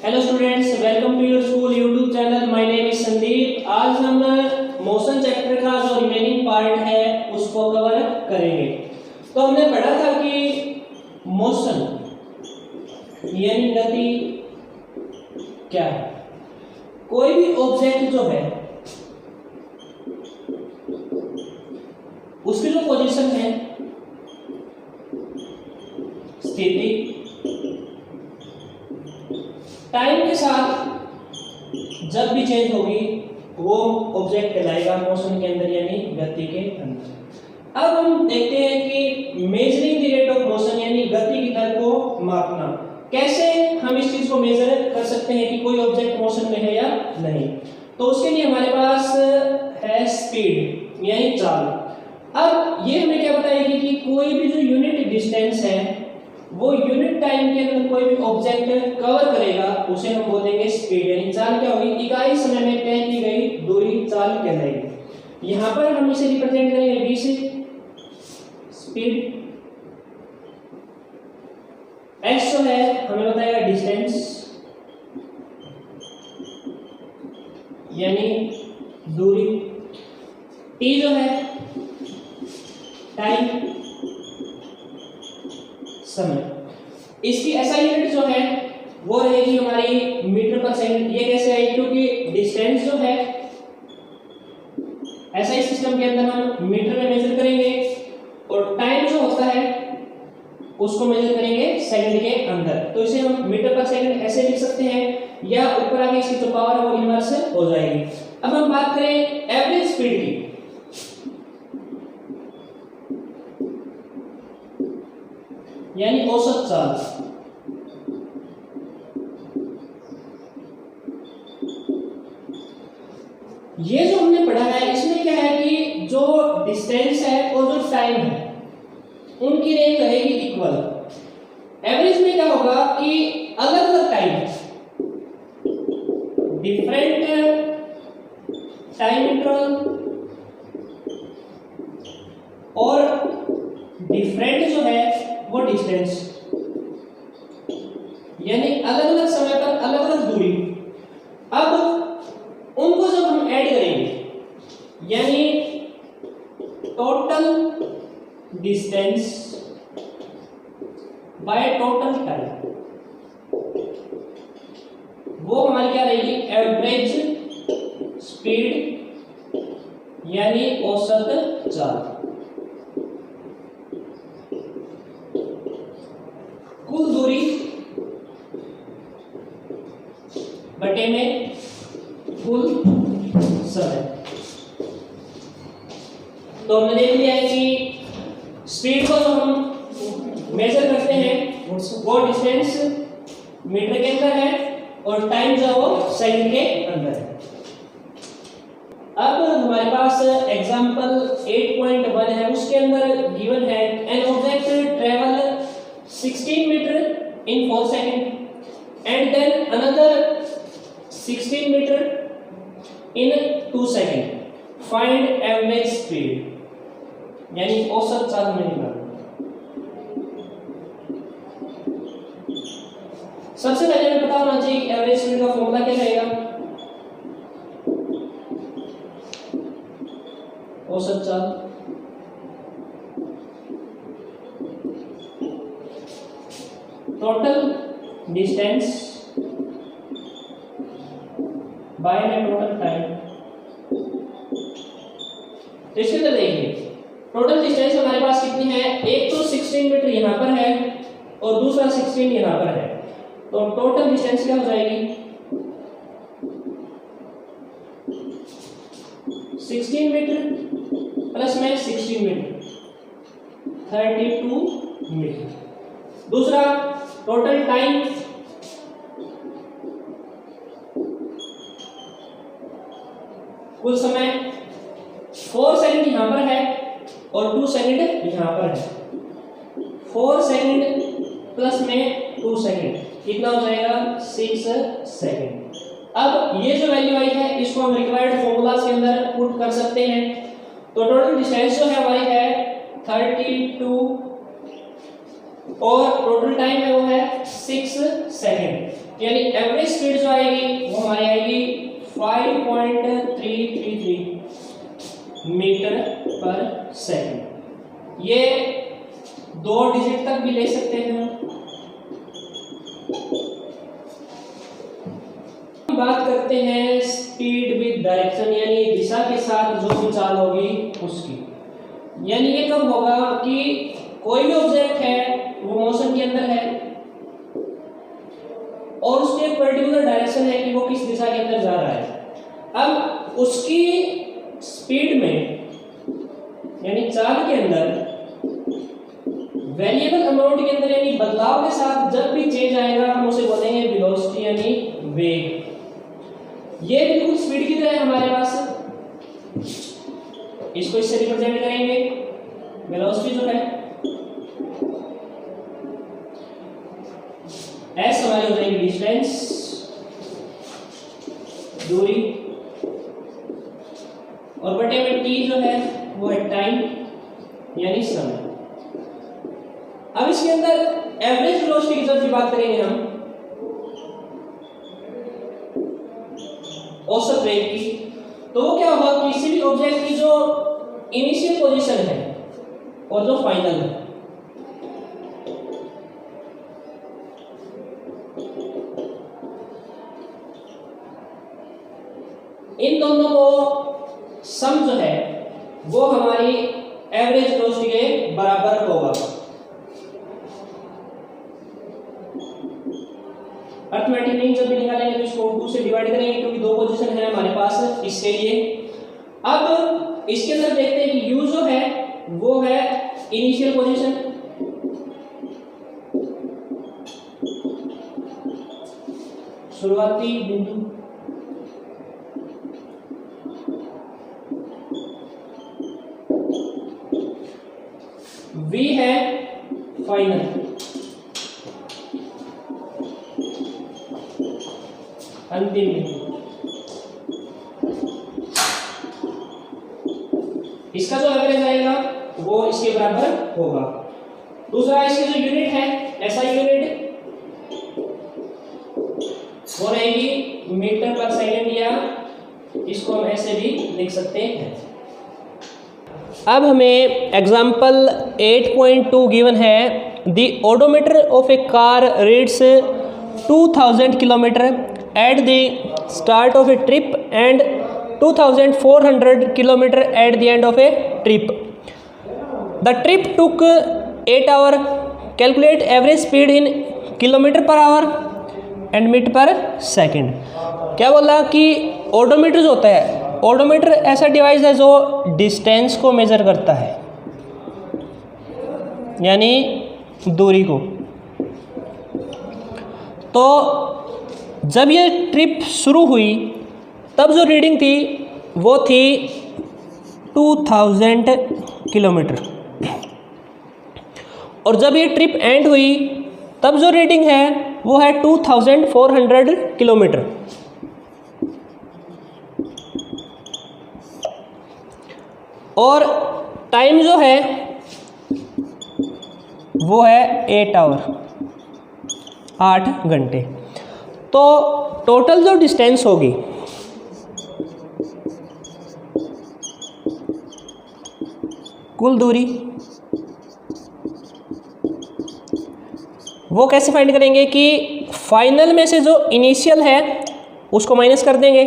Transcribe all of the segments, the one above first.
Hello students, welcome to your school YouTube channel. My name is Sandeep. आज हम motion chapter का जो remaining part है उसको कवर करेंगे। तो हमने पढ़ा था कि मोशन यानी गति क्या है। कोई भी ऑब्जेक्ट जो है उसकी जो पोजीशन है, स्थिति, टाइम के साथ जब भी चेंज होगी वो ऑब्जेक्ट कहलाएगा मोशन के अंदर यानी गति के अंदर। अब हम देखते हैं कि measuring the rate of motion यानी गति की दर को मापना। कैसे हम इस चीज को मेजर कर सकते हैं कि कोई ऑब्जेक्ट मोशन में है या नहीं। तो उसके लिए हमारे पास है स्पीड यानी चाल। अब ये हमें क्या बताएगी कि कोई भी जो यूनिट डिस्टेंस है वो यूनिट टाइम के अंदर कोई भी ऑब्जेक्ट कवर करेगा उसे हम बोलेंगे स्पीड। यानी चाल क्या होगी, इकाई समय में तय की गई दूरी चाल कहलाएगी। यहां पर हम इसे रिप्रेजेंट करेंगे v से, स्पीड। s जो है हमें बताएगा डिस्टेंस यानी दूरी। t जो है टाइम, समय। इसकी एसआई यूनिट जो है वो रहेगी हमारी मीटर पर सेकंड। ये कैसे आएगी, क्योंकि डिस्टेंस जो है एसआई सिस्टम के अंदर हम मीटर में मेजर करेंगे और टाइम जो होता है उसको मेजर करेंगे सेकंड के अंदर। तो इसे हम मीटर पर सेकंड ऐसे लिख सकते हैं या ऊपर आगे इसकी जो पावर है वो इनवर्स हो जाएगी। अब हम बात करें एवरेज स्पीड की। यानी औसत चाल। ये जो हमने पढ़ा है इसमें क्या है कि जो डिस्टेंस है और जो टाइम है उनकी रेंज रहेगी इक्वल। एवरेज में क्या होगा कि अलग अलग टाइम, डिफरेंट टाइम इंटरवल और डिफरेंट जो है वो डिस्टेंस, यानी अलग अलग समय पर अलग अलग दूरी। अब उनको जब हम ऐड करेंगे यानी total distance by total time, वो हमारी क्या रहेगी, एवरेज स्पीड यानी औसत चाल। कुल दूरी बटे में कुल समय। तो हमने देख लिया है कि स्पीड को जो हम मेजर करते हैं वो डिस्टेंस मीटर के अंदर है और टाइम जो वो सेकंड के अंदर है। अब हमारे पास एग्जांपल 8.1 है, उसके अंदर गिवन है an object travel 16 meter in 4 seconds and then another 16 meter in 2 seconds. Find average speed यानी औसत चाल में निकालना। सबसे पहले हमें पता होना चाहिए कि एवरेज स्पीड का फॉर्मूला क्या रहेगा। औसत चाल टोटल डिस्टेंस बाय में टोटल टाइम। तो इसके अंदर देखिए टोटल डिस्टेंस हमारे पास कितनी है, एक तो 16 मीटर यहाँ पर है और दूसरा 16 यहाँ पर है। तो टोटल डिस्टेंस क्या हो जाएगी, 16 मीटर प्लस में 16 मीटर 32 मीटर। दूसरा टोटल टाइम कुल समय 4 सेकंड यहां पर है और 2 सेकंड यहां पर है। 4 सेकंड प्लस में 2 सेकंड कितना हो जाएगा, 6 सेकंड। अब ये जो वैल्यू आई है इसको हम रिक्वायर्ड फॉर्मूलाज के अंदर पुट कर सकते हैं। तो टोटल डिस्टेंस जो है हमारी है 32 और टोटल टाइम है वो है 6 सेकंड। यानी एवरेज स्पीड जो आएगी वो हमारी आएगी 5.333 मीटर पर सेकंड। ये 2 डिजिट तक भी ले सकते हैं। बात करते हैं स्पीड विद डायरेक्शन, यानी दिशा के साथ जो भी चाल होगी उसकी। यानी ये कब होगा कि कोई भी ऑब्जेक्ट है वो मोशन के अंदर है और उसके एक पर्टिकुलर डायरेक्शन है कि वो किस दिशा के अंदर जा रहा है। अब उसकी स्पीड में यानी चाल के अंदर वेरिएबल अमाउंट के अंदर यानी बदलाव के साथ जब भी चेंज आएगा हम उसे बोलेंगे वेलोसिटी यानी वेग। ये बिल्कुल स्पीड की तरह है हमारे पास। इसको इससे रिप्रेजेंट करेंगे। वेलोसिटी जो है एस हमारी हो जाएगी डिस्टेंस, दूरी, और बटे में टी जो है वो है टाइम यानी समय। अब इसके अंदर एवरेज वेलोसिटी की जब भी बात करेंगे हम औसत वेग की, तो वो क्या होगा किसी भी ऑब्जेक्ट की जो इनिशियल पोजीशन है और जो फाइनल है, इन दोनों को सम जो है वो हमारी एवरेज वेलोसिटी के बराबर होगा। अर्थमेटिक जब भी निकालेंगे तो इसको 2 से डिवाइड करेंगे क्योंकि 2 पोजीशन है हमारे पास इसके लिए। अब इसके अंदर देखते हैं कि u जो है वो है इनिशियल पोजीशन, शुरुआती बिंदु, v है फाइनल, अंतिम बिंदु। इसका जो एवरेज आएगा वो इसके बराबर होगा। दूसरा इसकी जो यूनिट है SI यूनिट वो रहेगी मीटर पर सेकंड, या इसको हम ऐसे भी लिख सकते हैं। अब हमें एग्जाम्पल 8.2 गिवन है। The odometer of A car reads 2000 kilometre at the start of a trip and 2400 kilometer at the end of a trip. The trip took 8 hours. Calculate average speed in kilometer per hour and metre per second. क्या बोला कि odometer जो होता है, odometer ऐसा device है जो distance को मेजर करता है यानी दूरी को। तो जब ये ट्रिप शुरू हुई तब जो रीडिंग थी वो थी 2000 किलोमीटर, और जब ये ट्रिप एंड हुई तब जो रीडिंग है वो है 2400 किलोमीटर। और टाइम जो है वो है 8 आवर, 8 घंटे। तो टोटल जो डिस्टेंस होगी कुल दूरी वो कैसे फाइंड करेंगे कि फाइनल में से जो इनिशियल है उसको माइनस कर देंगे,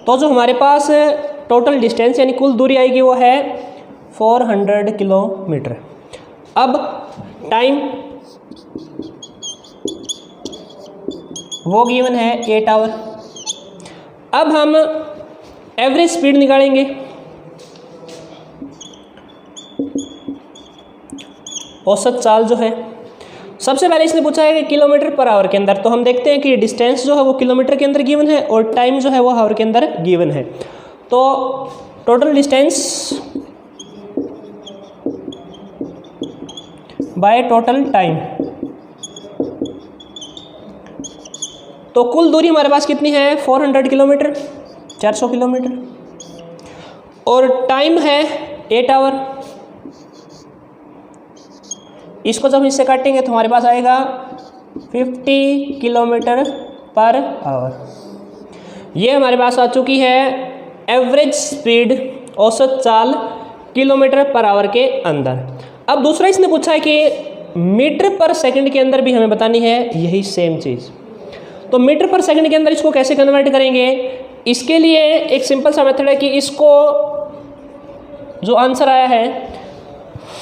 तो जो हमारे पास टोटल डिस्टेंस यानी कुल दूरी आएगी वो है 400 किलोमीटर। अब टाइम वो गिवन है 8 आवर। अब हम एवरेज स्पीड निकालेंगे। औसत चाल जो है, सबसे पहले इसने पूछा है कि किलोमीटर पर आवर के अंदर, तो हम देखते हैं कि डिस्टेंस जो है वो किलोमीटर के अंदर गिवन है और टाइम जो है वो आवर के अंदर गिवन है। तो total distance by total time, तो कुल दूरी हमारे पास कितनी है 400 किलोमीटर। 400 किलोमीटर, और टाइम है 8 आवर। इसको जब इससे काटेंगे तो हमारे पास आएगा 50 किलोमीटर पर आवर। ये हमारे पास आ चुकी है एवरेज स्पीड, औसत चाल किलोमीटर पर आवर के अंदर। अब दूसरा इसने पूछा है कि मीटर पर सेकंड के अंदर भी हमें बतानी है यही सेम चीज़। तो मीटर पर सेकंड के अंदर इसको कैसे कन्वर्ट करेंगे, इसके लिए एक सिंपल सा मेथड है कि इसको जो आंसर आया है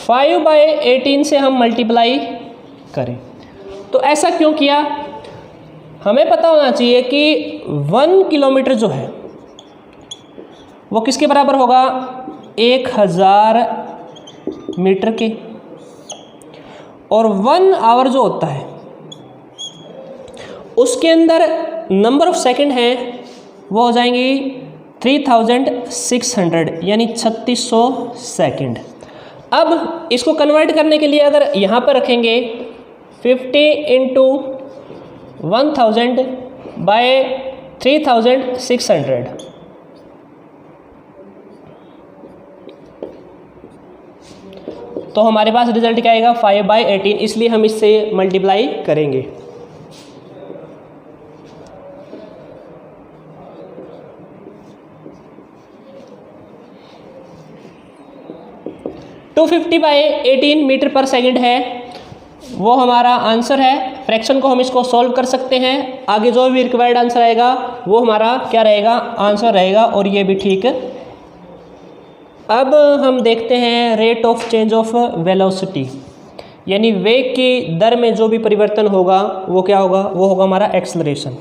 5/18 से हम मल्टीप्लाई करें। तो ऐसा क्यों किया, हमें पता होना चाहिए कि 1 किलोमीटर जो है वो किसके बराबर होगा, 1000 मीटर के, और 1 आवर जो होता है उसके अंदर नंबर ऑफ सेकंड हैं वो हो जाएंगी 3600 यानी 3600 सेकंड। अब इसको कन्वर्ट करने के लिए अगर यहाँ पर रखेंगे 50 × 1000 बाय 3600, तो हमारे पास रिजल्ट क्या आएगा 5/18, इसलिए हम इससे मल्टीप्लाई करेंगे। तो 50/18 मीटर पर सेकंड है, वो हमारा आंसर है। फ्रैक्शन को हम इसको सॉल्व कर सकते हैं, आगे जो भी रिक्वायर्ड आंसर आएगा वो हमारा क्या रहेगा, आंसर रहेगा, और ये भी ठीक। अब हम देखते हैं rate of change of velocity, यानी वेग की दर में जो भी परिवर्तन होगा वो क्या होगा, वो होगा हमारा एक्सेलरेशन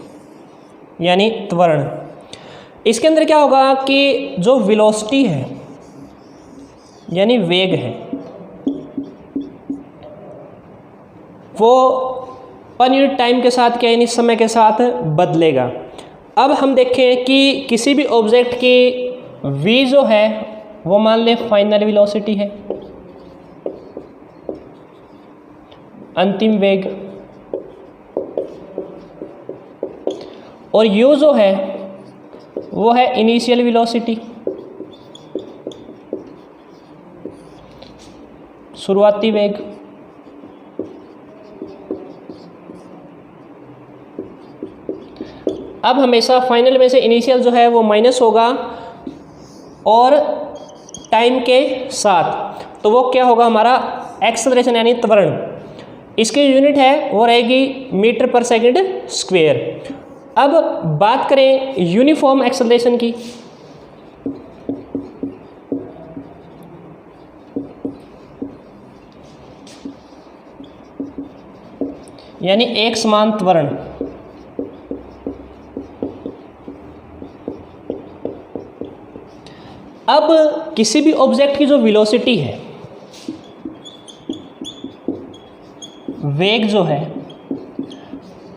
यानी त्वरण। इसके अंदर क्या होगा कि जो वेलोसिटी है यानी वेग है वो पर यूनिट टाइम के साथ क्या यानी समय के साथ बदलेगा। अब हम देखें कि किसी भी ऑब्जेक्ट की v जो है वो मान ले फाइनल वेलोसिटी है, अंतिम वेग, और u जो है वो है इनिशियल वेलोसिटी, शुरुआती वेग। अब हमेशा फाइनल में से इनिशियल जो है वो माइनस होगा और टाइम के साथ, तो वो क्या होगा हमारा एक्सेलरेशन यानी त्वरण। इसकी यूनिट है वो रहेगी मीटर पर सेकंड स्क्वायर। अब बात करें यूनिफॉर्म एक्सेलरेशन की, यानी एक समान त्वरण। अब किसी भी ऑब्जेक्ट की जो वेलोसिटी है, वेग जो है,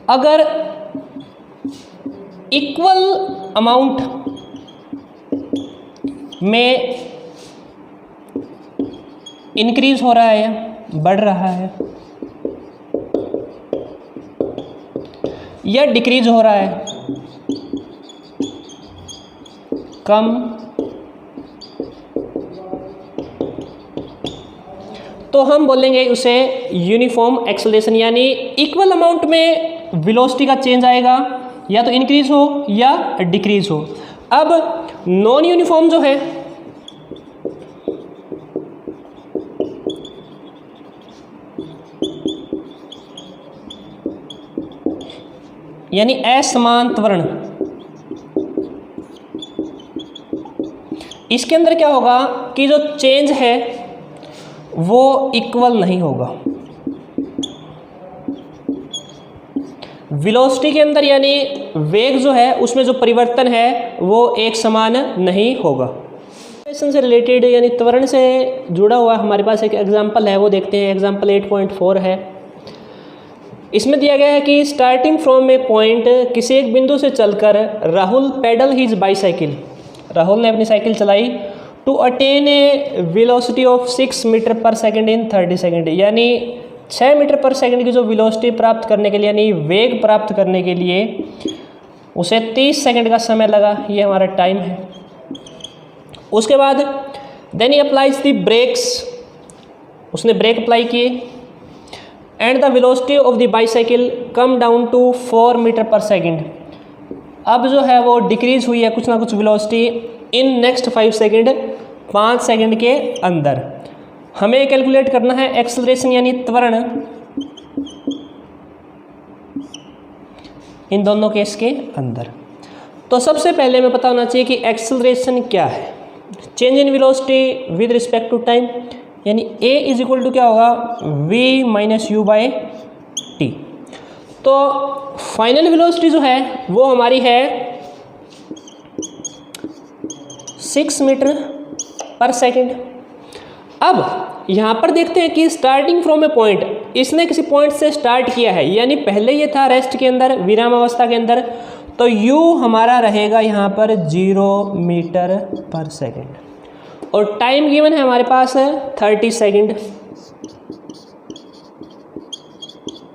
अगर इक्वल अमाउंट में इंक्रीज हो रहा है या बढ़ रहा है या डिक्रीज हो रहा है, कम, तो हम बोलेंगे उसे यूनिफॉर्म एक्सेलरेशन, यानी इक्वल अमाउंट में वेलोसिटी का चेंज आएगा, या तो इंक्रीज हो या डिक्रीज हो। अब नॉन यूनिफॉर्म जो है यानी असमान त्वरण, इसके अंदर क्या होगा कि जो चेंज है वो इक्वल नहीं होगा। वेलोसिटी के अंदर यानी वेग जो है उसमें जो परिवर्तन है वो एक समान नहीं होगा। एक्सेलरेशन से रिलेटेड यानी त्वरण से जुड़ा हुआ हमारे पास एक एग्जांपल है, वो देखते हैं। एग्जांपल 8.4 है। इसमें दिया गया है कि स्टार्टिंग फ्रॉम ए पॉइंट, किसी एक बिंदु से चलकर Rahul paddle his bicycle, Rahul ने अपनी साइकिल चलाई, to attain a velocity of 6 metre per second in 30 second, यानी 6 मीटर पर सेकेंड की जो वेलोसिटी प्राप्त करने के लिए यानी वेग प्राप्त करने के लिए उसे 30 सेकंड का समय लगा, ये हमारा टाइम है। उसके बाद then he applies the brakes, उसने ब्रेक अप्लाई किए, and the velocity of the bicycle come down to 4 metre per second. अब जो है वो डिक्रीज हुई है कुछ ना कुछ velocity in next 5 second, 5 second के अंदर। हमें कैलकुलेट करना है एक्सेलरेशन यानी त्वरण इन दोनों केस के अंदर। तो सबसे पहले हमें पता होना चाहिए कि एक्सेलरेशन क्या है। Change in velocity with respect to time, यानी a इज इक्वल टू क्या होगा, v minus u by t. तो फाइनल वेलोसिटी जो है वो हमारी है 6 मीटर पर सेकेंड। अब यहाँ पर देखते हैं कि स्टार्टिंग फ्रॉम ए पॉइंट, इसने किसी पॉइंट से स्टार्ट किया है, यानी पहले ये था रेस्ट के अंदर, विराम अवस्था के अंदर, तो u हमारा रहेगा यहाँ पर 0 मीटर पर सेकेंड, और टाइम गिवन है हमारे पास 30 सेकेंड,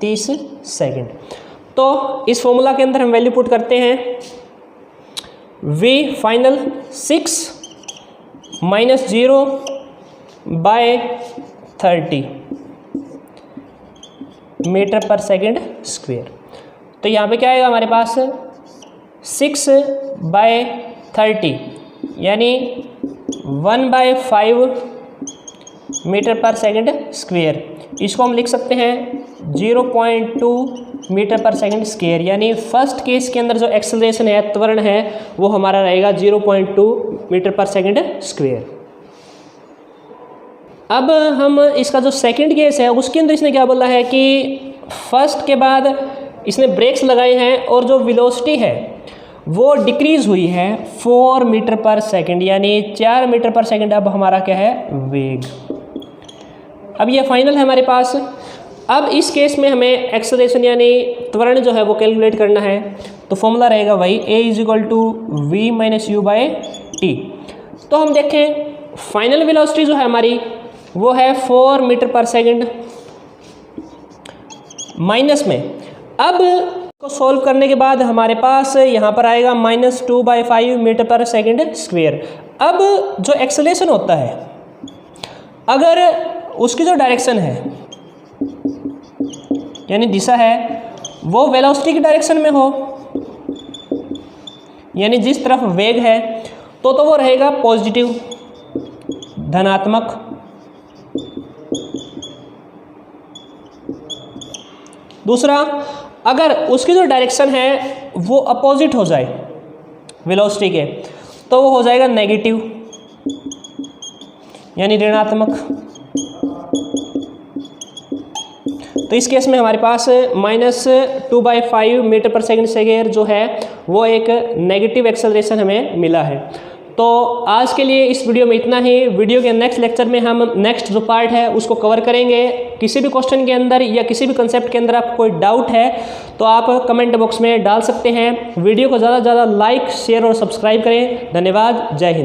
30 सेकेंड। तो इस फॉर्मूला के अंदर हम वैल्यू पुट करते हैं, v final 6 minus 0 by 30 metre per second square. तो यहाँ पे क्या आएगा हमारे पास 6 बाय 30 यानी 1/5 मीटर पर सेकेंड स्क्वेयर। इसको हम लिख सकते हैं 0.2 मीटर पर सेकेंड स्क्वेयर, यानी फर्स्ट केस के अंदर जो एक्सेलरेशन है, त्वरण है, वो हमारा रहेगा 0.2 मीटर पर सेकेंड स्क्वेयर। अब हम इसका जो सेकंड केस है उसके अंदर इसने क्या बोला है कि फर्स्ट के बाद इसने ब्रेक्स लगाए हैं और जो वेलोसिटी है वो डिक्रीज़ हुई है 4 मीटर पर सेकंड, यानी 4 मीटर पर सेकंड अब हमारा क्या है, वेग। अब ये फाइनल है हमारे पास। अब इस केस में हमें एक्सेलरेशन यानी त्वरण जो है वो कैलकुलेट करना है, तो फॉर्मूला रहेगा वही a is equal to v minus u by t. तो हम देखें फाइनल वेलोसिटी जो है हमारी वो है 4 मीटर पर सेकंड माइनस में। अब को सॉल्व करने के बाद हमारे पास यहाँ पर आएगा -2/5 मीटर पर सेकंड स्क्वेयर। अब जो एक्सेलरेशन होता है, अगर उसकी जो डायरेक्शन है यानी दिशा है वो वेलोसिटी की डायरेक्शन में हो, यानी जिस तरफ वेग है, तो वो रहेगा पॉजिटिव, धनात्मक। दूसरा, अगर उसकी जो डायरेक्शन है वो अपोजिट हो जाए वेलोसिटी के, तो वो हो जाएगा नेगेटिव, यानी ऋणात्मक। तो इस केस में हमारे पास -2/5 मीटर पर सेकंड स्क्वायर जो है वो एक नेगेटिव एक्सेलरेशन हमें मिला है। तो आज के लिए इस वीडियो में इतना ही। वीडियो के नेक्स्ट लेक्चर में हम नेक्स्ट जो पार्ट है उसको कवर करेंगे। किसी भी क्वेश्चन के अंदर या किसी भी कंसेप्ट के अंदर आपको कोई डाउट है तो आप कमेंट बॉक्स में डाल सकते हैं। वीडियो को ज़्यादा से ज़्यादा लाइक, शेयर और सब्सक्राइब करें। धन्यवाद। जय हिंद।